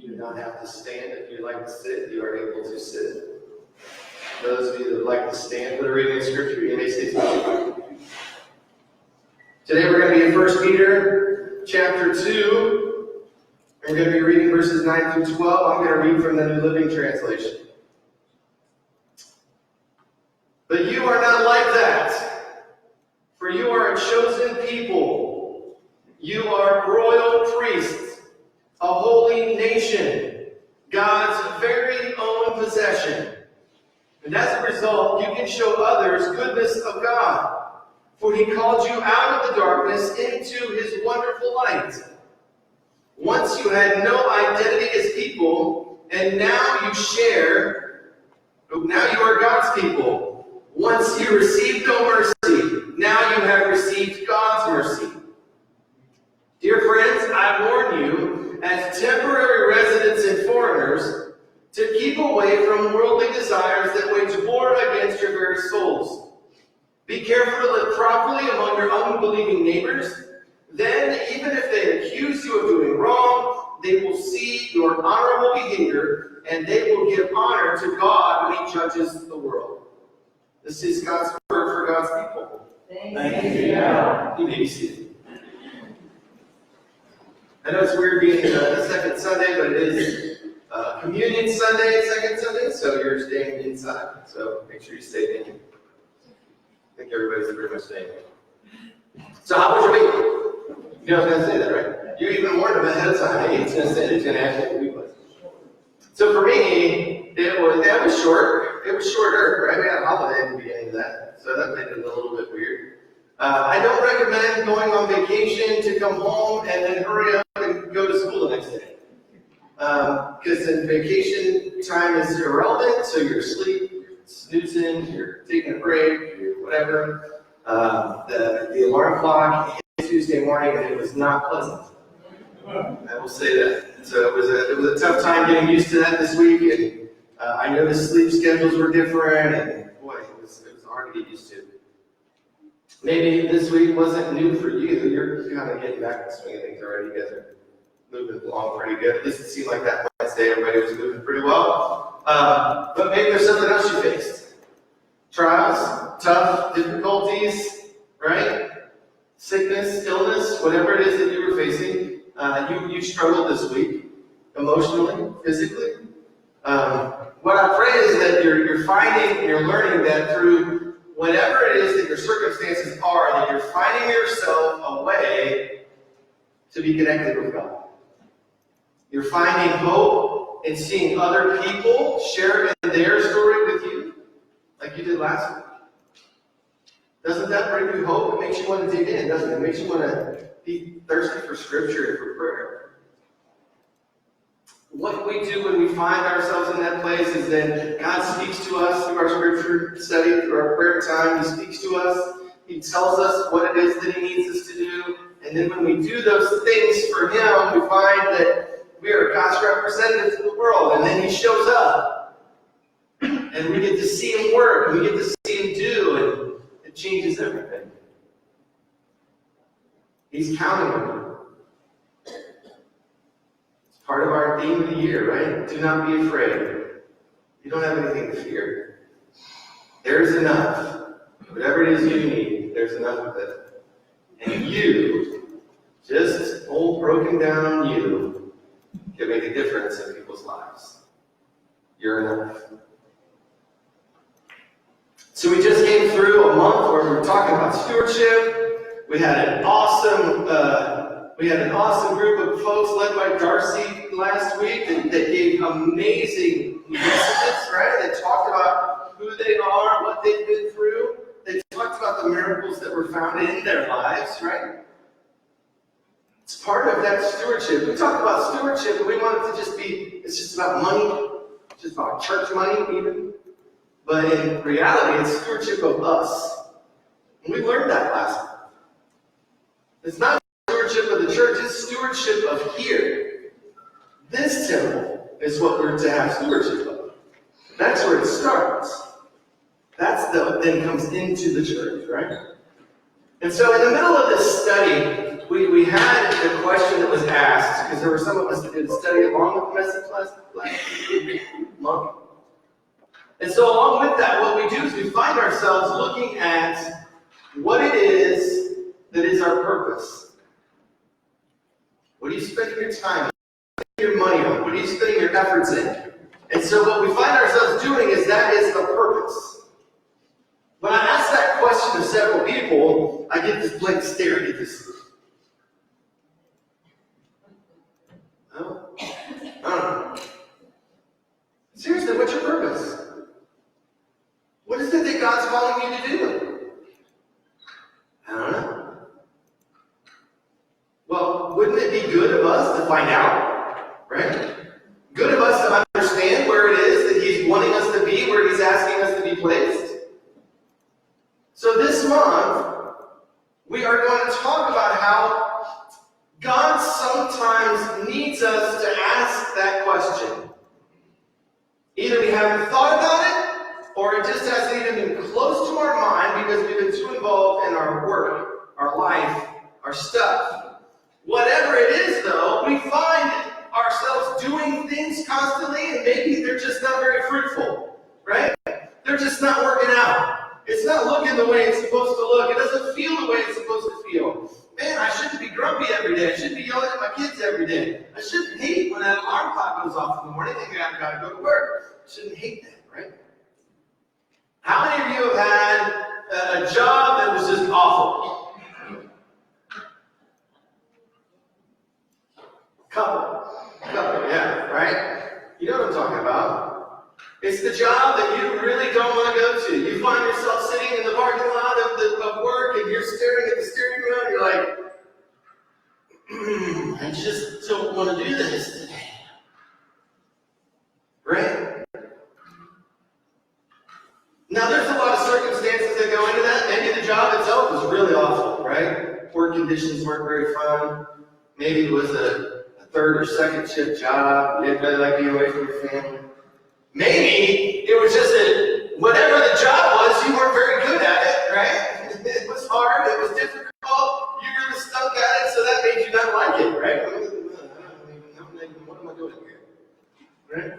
You do not have to stand. If you'd like to sit, you are able to sit. Those of you that would like to stand for the reading of Scripture, you may stay seated. Today we're going to be in 1 Peter chapter 2. We're going to be reading verses 9 through 12. I'm going to read from the New Living Translation. But you are not like that, for you are a chosen people. You are royal priests, a holy nation, God's very own possession. And as a result, you can show others goodness of God. For he called you out of the darkness into his wonderful light. Once you had no identity as people, and now you are God's people. Once you received no mercy, now you have received God's mercy. Dear friends, I warn you, as temporary residents and foreigners, to keep away from worldly desires that wage war against your very souls. Be careful to live properly among your unbelieving neighbors. Then, even if they accuse you of doing wrong, they will see your honorable behavior, and they will give honor to God when he judges the world. This is God's word for God's people. Thank you. You may be seated. I know it's weird being the second Sunday, but it is Communion Sunday, second Sunday, so you're staying inside. So make sure you stay in. I think everybody's pretty much staying in. So how was your week? You know I was going to say that, right? You even warned them ahead of time. Hey, it's going to say it's going to ask you what the week was. So for me, it was short. It was shorter, right? We had a holiday at the beginning of that, so that made it a little bit weird. I don't recommend going on vacation to come home and then hurry up and go to school the next day. Because in vacation time is irrelevant, so you're asleep, you're snoozing, you're taking a break, you're whatever. The alarm clock hit Tuesday morning and it was not pleasant. I will say that. So it was a tough time getting used to that this week, and I know the sleep schedules were different, and boy, it was hard to get used to. Maybe this week wasn't new for you. You're kind of getting back in the swing of things already. You guys are moving along pretty good. At least it seemed like that Wednesday everybody was moving pretty well. But maybe there's something else you faced. Trials, tough difficulties, right? Sickness, illness, whatever it is that you were facing. You struggled this week, emotionally, physically. What I pray is that you're finding, you're learning that through whatever it is that your circumstances are, that you're finding yourself a way to be connected with God. You're finding hope in seeing other people share in their story with you, like you did last week. Doesn't that bring you hope? It makes you want to dig in, doesn't it? It makes you want to be thirsty for Scripture and for prayer. What we do when we find ourselves in that place is that God speaks to us through our Scripture study, through our prayer time. He speaks to us. He tells us what it is that he needs us to do. And then when we do those things for him, we find that we are God's representatives in the world. And then he shows up. And we get to see him work. And we get to see him do. And it changes everything. He's counting on you. Part of our theme of the year, right? Do not be afraid. You don't have anything to fear. There's enough. Whatever it is you need, there's enough of it. And you, just old broken down you, can make a difference in people's lives. You're enough. So we just came through a month where we were talking about stewardship. We had an awesome group of folks led by Darcy last week that gave amazing messages, right? They talked about who they are, what they've been through. They talked about the miracles that were found in their lives, right? It's part of that stewardship. We talk about stewardship and we want it to just be, it's just about money, it's just about church money even. But in reality, it's stewardship of us. And we learned that last month. It's not stewardship of the church, it's stewardship of here. This temple is what we're to have stewardship of. That's where it starts. That's what then comes into the church, right? And so in the middle of this study, we had a question that was asked, because there were some of us that did a study along with the message last month. And so along with that, what we do is we find ourselves looking at what it is that is our purpose. What are you spending your time on? What are you spending your money on? What are you spending your efforts in? And so what we find ourselves doing is that is the purpose. When I ask that question to several people, I get this blank stare. I get this. Oh, I don't know. Seriously, what's your purpose? What is it that God's calling you to do? I don't know. Well, wouldn't it be good of us to find out? Right? Good of us to understand where it is that He's wanting us to be, where He's asking us to be placed. So this month, we are going to talk about how God sometimes needs us to ask that question. Either we haven't thought about it, or it just hasn't even been close to our mind because we've been too involved in our work, our life, our stuff. Whatever it is, though, we find ourselves doing things constantly, and maybe they're just not very fruitful, right? They're just not working out. It's not looking the way it's supposed to look. It doesn't feel the way it's supposed to feel. Man, I shouldn't be grumpy every day. I shouldn't be yelling at my kids every day. I shouldn't hate when that alarm clock goes off in the morning and I've got to go to work. I shouldn't hate that, right? How many of you have had a job that was just awful? Couple, yeah, right? You know what I'm talking about. It's the job that you really don't want to go to. You find yourself sitting in the parking lot of work and you're staring at the steering wheel and you're like, I just don't want to do this today. Right? Now there's a lot of circumstances that go into that. Maybe the job itself was really awful, right? Work conditions weren't very fun. Maybe it was a third or second shift job. You didn't really like being away from your family. Maybe it was just that whatever the job was, you weren't very good at it, right? It was hard, it was difficult, you really stunk at it, so that made you not like it, right? What am I doing here? Right?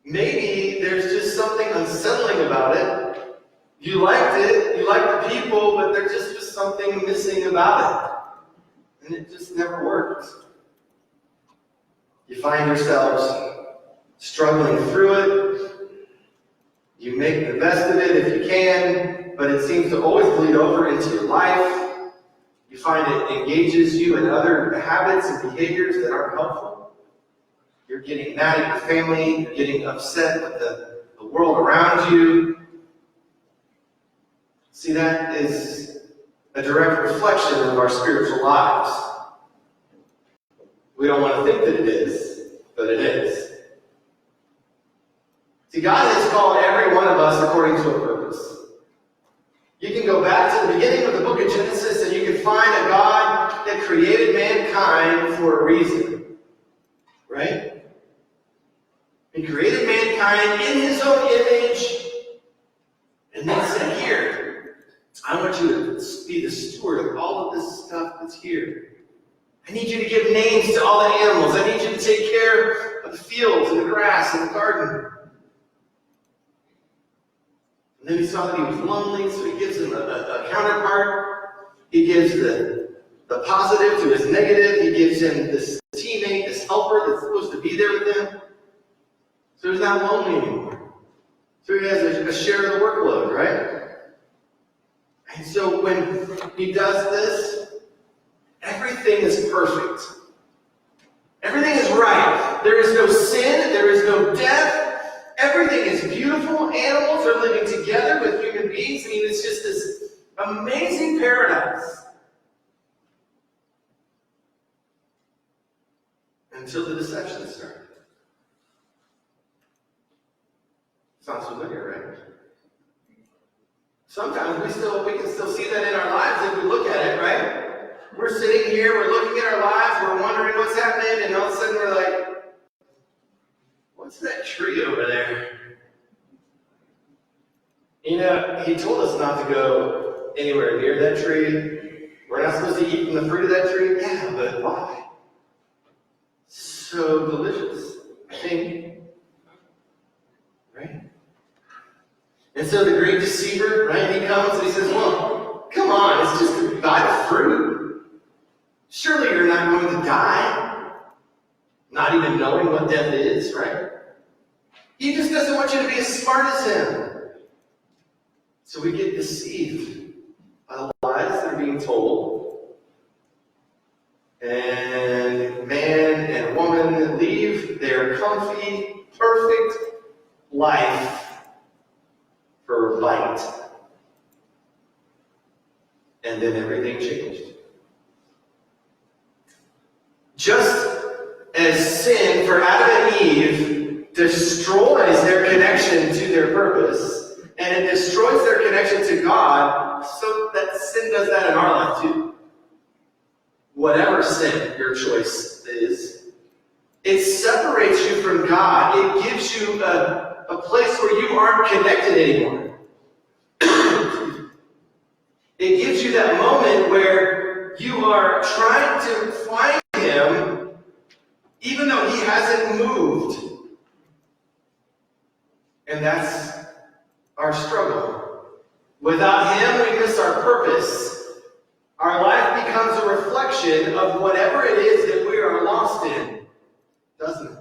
Maybe there's just something unsettling about it. You liked it, you liked the people, but there just was something missing about it. And it just never worked. You find yourselves struggling through it. You make the best of it if you can, but it seems to always bleed over into your life. You find it engages you in other habits and behaviors that aren't helpful. You're getting mad at your family, you're getting upset with the world around you. See, that is a direct reflection of our spiritual lives. We don't want to think that it is, but it is. See, God has called every one of us according to a purpose. You can go back to the beginning of the book of Genesis and you can find a God that created mankind for a reason. Right? He created mankind in His own image and then said, here, I want you to be the steward of all of this stuff that's here. I need you to give names to all the animals. I need you to take care of the fields and the grass and the garden. And then He saw that he was lonely, so He gives him a counterpart. He gives the positive to his negative. He gives him this teammate, this helper that's supposed to be there with him. So he's not lonely anymore. So he has a share of the workload, right? And so when He does this, everything is perfect. Everything is right. There is no sin. There is no death. Everything is beautiful. Animals are living together with human beings. I mean, it's just this amazing paradise. Until the deception started. Sounds familiar, right? Sometimes we can still see that in our lives if we look at it, right? We're sitting here, we're looking at our lives, we're wondering what's happening, and all of a sudden we're like, what's that tree over there? You know, He told us not to go anywhere near that tree. We're not supposed to eat from the fruit of that tree? Yeah, but why? So delicious, I think. Right? And so the great deceiver, right, he comes and he says, well, come on, it's just to buy the fruit. Surely you're not going to die, not even knowing what death is, right? He just doesn't want you to be as smart as him. So we get deceived by the lies that are being told. And man and woman leave their comfy, perfect life for light. And then everything changed. Just as sin for Adam and Eve destroys their connection to their purpose, and it destroys their connection to God, so that sin does that in our life too. Whatever sin your choice is, it separates you from God. It gives you a place where you aren't connected anymore. It gives you that moment where you are trying to find him even though he hasn't moved. And that's our struggle. Without him, we miss our purpose. Our life becomes a reflection of whatever it is that we are lost in, doesn't it?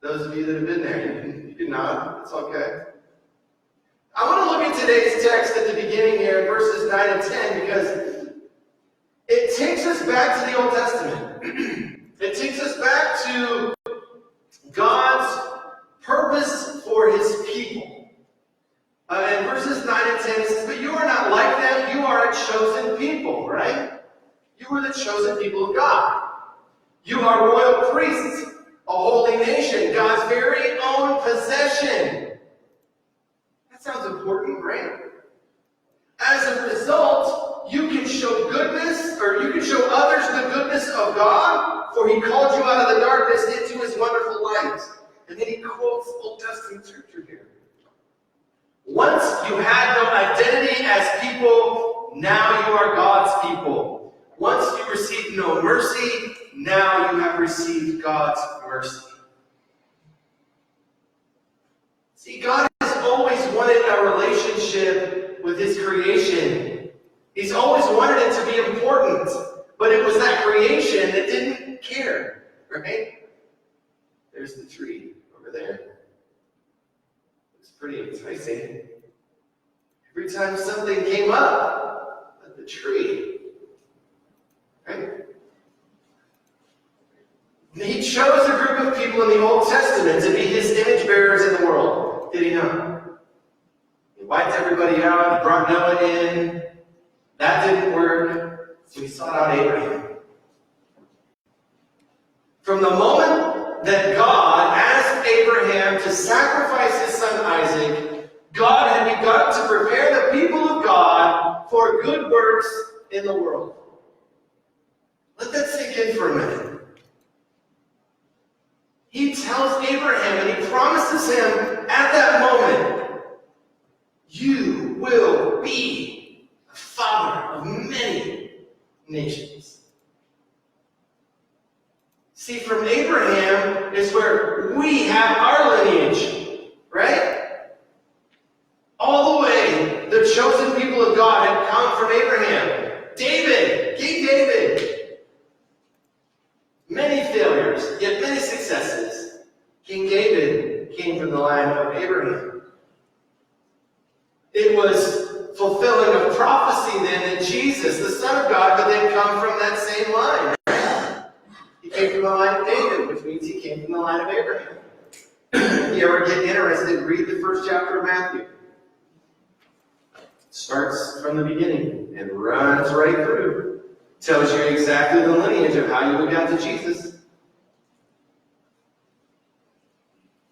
Those of you that have been there, you can nod. It's okay. I want to look at today's text at the beginning here, verses 9 and 10, because it takes us back to the Old Testament. It takes us back to God's purpose for his people. In verses 9 and 10, it says, but you are not like them, you are a chosen people, right? You are the chosen people of God. You are royal priests, a holy nation, God's very own possession. That sounds important, right? As a result, you can show goodness, or you can show others the goodness of God, for he called you out of the darkness into his wonderful light. And then he quotes Old Testament scripture here. Once you had no identity as people, now you are God's people. Once you received no mercy, now you have received God's mercy. See, God has always wanted a relationship with his creation. He's always wanted it to be important, but it was that creation that didn't care, right? There's the tree over there. It's pretty enticing. Every time something came up at the tree, right? He chose a group of people in the Old Testament to be his image bearers in the world. Did he not? He wiped everybody out, he brought Noah in. That didn't work, so he sought out Abraham. From the moment that God asked Abraham to sacrifice his son Isaac, God had begun to prepare the people of God for good works in the world. Let that sink in for a minute. He tells Abraham, and he promises him at that moment, you will be a father of many nations. See, from Abraham is where we have our lineage, right? All the way, the chosen people of God had come from Abraham. David, King David. Many failures, yet many successes. King David came from the line of Abraham. It was fulfilling of prophecy then that Jesus, the Son of God, would then come from that same line. He came from the line of David, which means he came from the line of Abraham. If you ever get interested, read the first chapter of Matthew. It starts from the beginning and runs right through. Tells you exactly the lineage of how you would got to Jesus.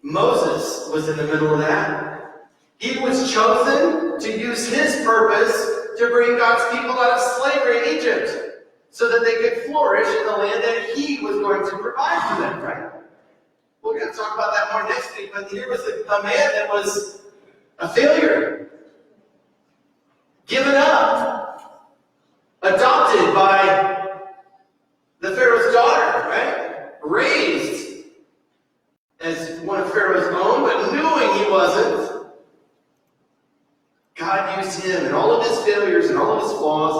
Moses was in the middle of that. He was chosen to use his purpose to bring God's people out of slavery in Egypt so that they could flourish in the land that he was going to provide for them, right? We're going to talk about that more next week, but here was a man that was a failure, given up, adopted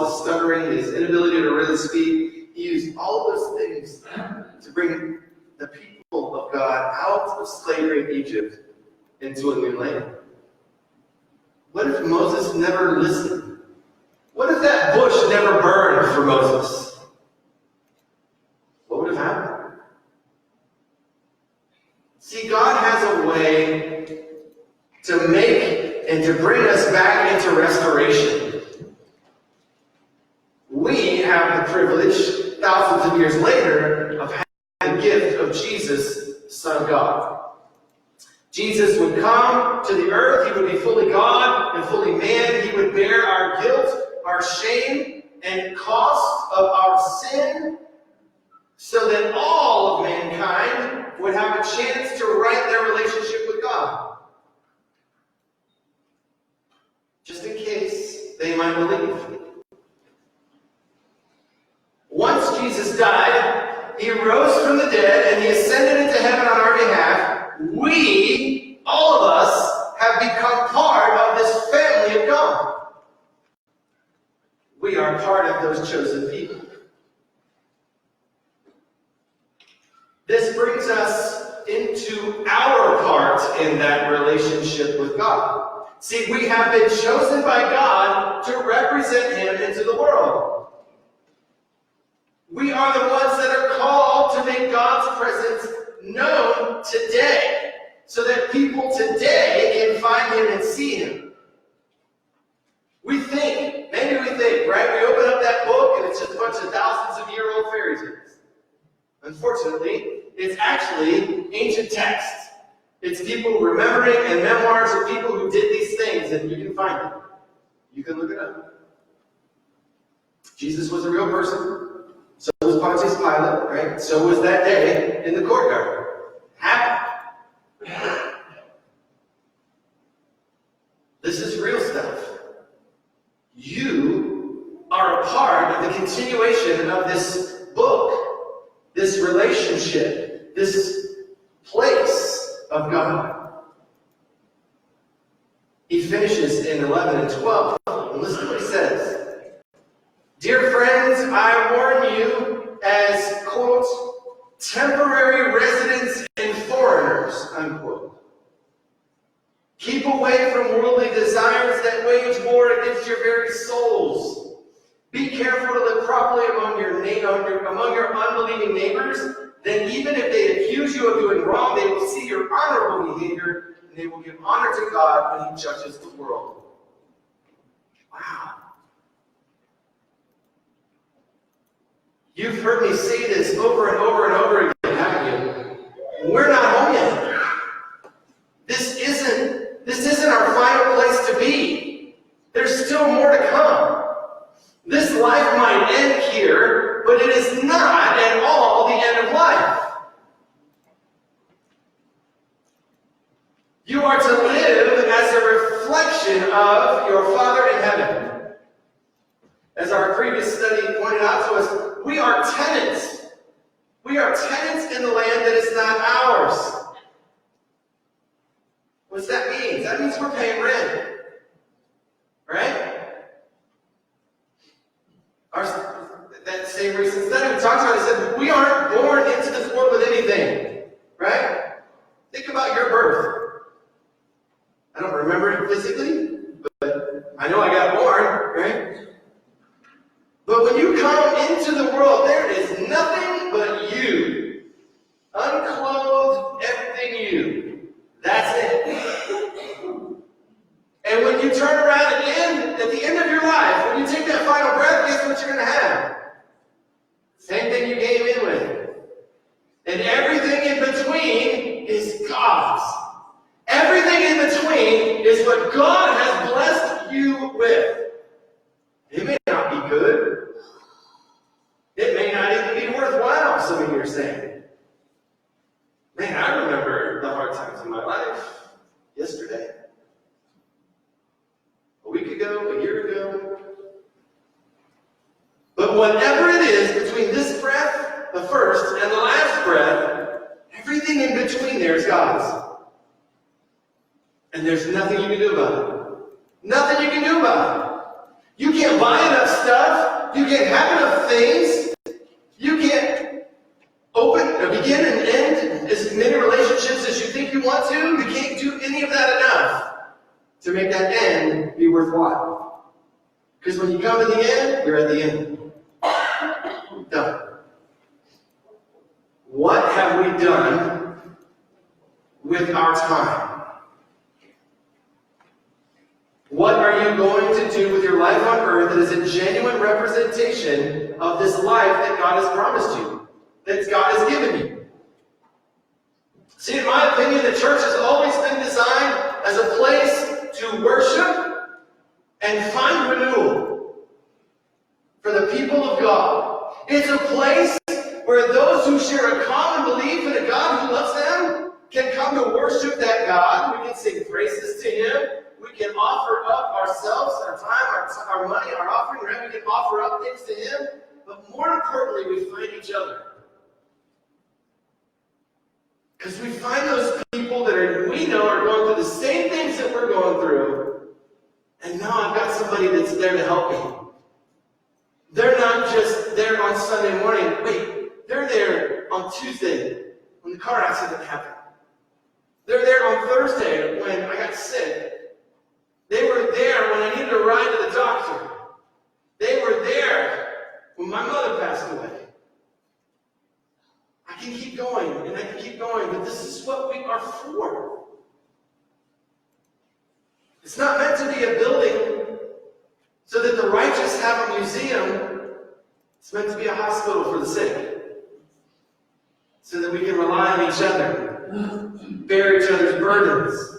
his stuttering, his inability to really speak. He used all of those things to bring the people of God out of slavery in Egypt into a new land. What if Moses never listened? What if that bush never burned for Moses? What would have happened? See, God has a way to make and to bring us back into restoration. We have the privilege, thousands of years later, of having the gift of Jesus, Son of God. Jesus would come to the earth. He would be fully God and fully man. He would bear our guilt, our shame, and cost of our sin, so that all of mankind would have a chance to right their relationship with God. Just in case they might believe. Once Jesus died, he rose from the dead, and he ascended into heaven on our behalf. We, all of us, have become part of this family of God. We are part of those chosen people. This brings us into our part in that relationship with God. See, we have been chosen by God to represent him into the world. We are the ones that are called to make God's presence known today, so that people today can find him and see him. Maybe we think, right? We open up that book and it's just a bunch of thousands of year old fairy tales. Unfortunately, it's actually ancient text. It's people remembering and memoirs of people who did these things, and you can find them. You can look it up. Jesus was a real person. So was Pontius Pilate, right? So was that day in the courtyard. Happened. This is real stuff. You are a part of the continuation of this book, this relationship, this place of God. He finishes in 11 and 12. And listen to what he says. Dear friends, I warn you as, quote, temporary residents and foreigners, unquote. Keep away from worldly desires that wage war against your very souls. Be careful to live properly among your unbelieving neighbors. Then even if they accuse you of doing wrong, they will see your honorable behavior, and they will give honor to God when he judges the world. Wow. You've heard me say this over and over and over again, haven't you? We're not home yet. This isn't our final place to be. There's still more to come. This life might end here, but it is not at all the end of life. You are to live as a reflection of your Father in heaven. As our previous study pointed out to us, we are tenants. We are tenants in the land that is not ours. What does that mean? That means we're paying rent. Right? That same recent study we talked about, it said we aren't born into this world with anything. Right? Think about your birth. I don't remember it physically, but I know I got born, right? But when you come into the world, there is nothing but you. Unclothed, everything you. That's it. And when you turn around again, at the end of your life, when you take that final breath, guess what you're going to have? Same thing you came in with. And everything in between is God's. Everything in between is what God has blessed you with. It may not be good. It may not even be worthwhile, some of you are saying. Man, I remember the hard times in my life yesterday. A week ago, a year ago. But whatever it is between this breath, the first, and the last breath, everything in between there is God's. And there's nothing you can do about it. Nothing you can do about it. You can't buy enough stuff. You can't have enough things. You can't begin and end as many relationships as you think you want to. You can't do any of that enough to make that end be worthwhile. Because when you come to the end, you're at the end. Done. What have we done with our time? What are you going to do with your life on earth that is a genuine representation of this life that God has promised you, that God has given you? See, in my opinion, the church has always been designed as a place to worship and find renewal for the people of God. It's a place where those who share a common belief in a God who loves them can come to worship that God. We can sing praises to Him. We can offer up ourselves, our time, our money, our offering, right? We can offer up things to Him. But more importantly, we find each other. Because we find those people that we know are going through the same things that we're going through. And now I've got somebody that's there to help me. They're not just there on Sunday morning. Wait, they're there on Tuesday when the car accident happened. They're there on Thursday when I got sick. They were there when I needed a ride to the doctor. They were there when my mother passed away. I can keep going, and I can keep going, but this is what we are for. It's not meant to be a building so that the righteous have a museum. It's meant to be a hospital for the sick. So that we can rely on each other, bear each other's burdens.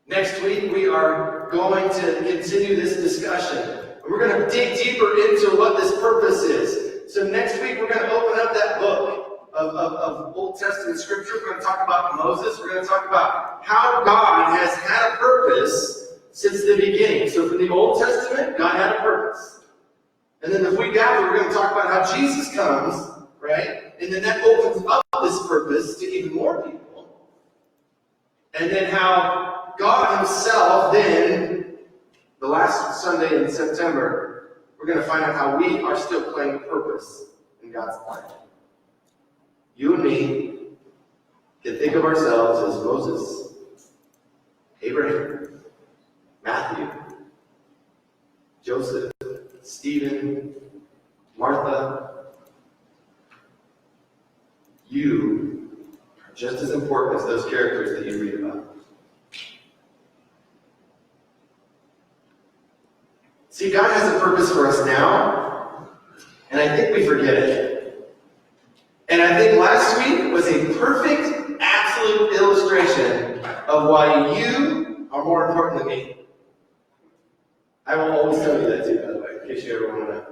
Next week, we are going to continue this discussion. We're going to dig deeper into what this purpose is. So next week, we're going to open up that book of Old Testament scripture. We're going to talk about Moses. We're going to talk about how God has had a purpose since the beginning. So from the Old Testament, God had a purpose. And then the week after, we're going to talk about how Jesus comes, right? And then that opens up this purpose to even more people. And then how God Himself, then, the last Sunday in September, we're going to find out how we are still playing a purpose in God's plan. You and me can think of ourselves as Moses, Abraham, Matthew, Joseph, Stephen, Martha. You are just as important as those characters that you read about. See, God has a purpose for us now, and I think we forget it. And I think last week was a perfect, absolute illustration of why you are more important than me. I will always tell you that too, by the way, in case you ever want to know.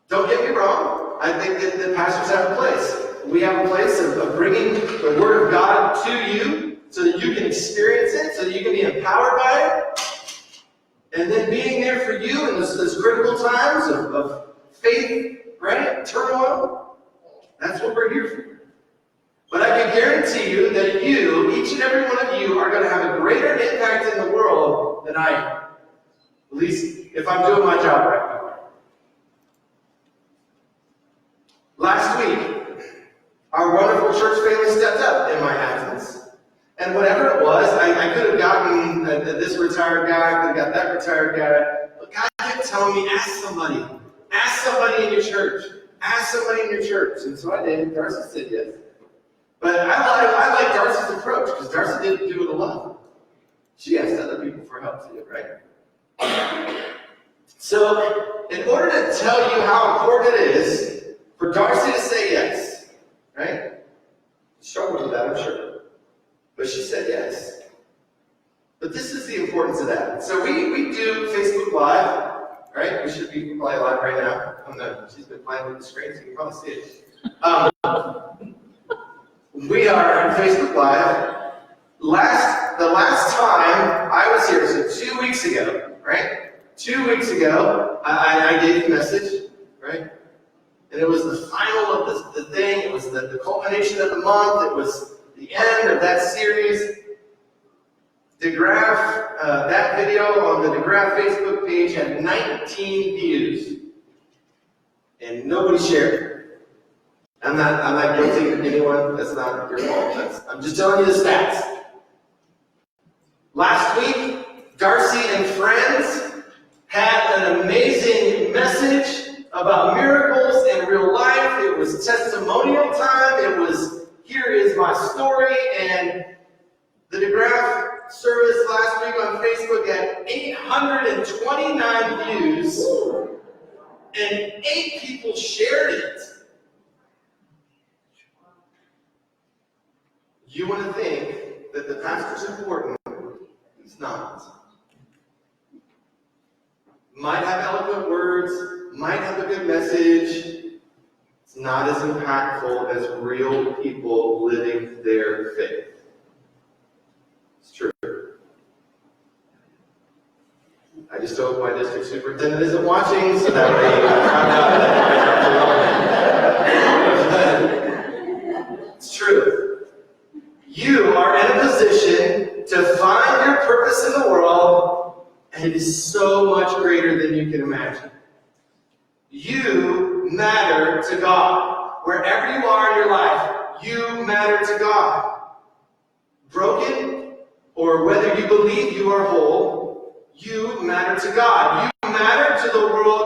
Don't get me wrong. I think that the pastors have a place. We have a place of bringing the Word of God to you so that you can experience it, so that you can be empowered by it. And then being there for you in those critical times of faith, right? Turmoil. That's what we're here for. But I can guarantee you that you, each and every one of you, are going to have a greater impact in the world than I am. At least if I'm doing my job right. Last week, our wonderful church family stepped up in my absence. And whatever it was, I could have gotten this retired guy, I could have got that retired guy. But God kept telling me, ask somebody. Ask somebody in your church. Ask somebody in your church. And so I did. Darcy said yes. But I like Darcy's approach, because Darcy didn't do it alone. She asked other people for help too, right? So, in order to tell you how important it is for Darcy to say yes, right? Struggled with that, I'm sure. But she said yes. But this is the importance of that. So we do Facebook Live, right? We should be playing live right now. She's been playing with the screen, so you can probably see it. We are on Facebook Live. The last time I was here, so 2 weeks ago, right? 2 weeks ago, I gave the message, right? And it was the final of the thing. It was the culmination of the month. It was the end of that series. DeGraff, that video on the DeGraff Facebook page had 19 views, and nobody shared it. I'm not guilty of anyone. That's not your fault. I'm just telling you the stats. Last week, Darcy and friends had an amazing message about miracles in real life. It was testimonial time. It was, here is my story. And the DeGraff service last week on Facebook had 829 views, and 8 people shared it. You want to think that the pastor's important. He's not. Might have eloquent words, might have a good message. It's not as impactful as real people living their faith. It's true. I just hope my district superintendent isn't watching, so that way you find out that it's true. You are in a position to find your purpose in the world, and it is so much greater than you can imagine. You matter to God. Wherever you are in your life, you matter to God. Broken, or whether you believe you are whole, you matter to God. You matter to the world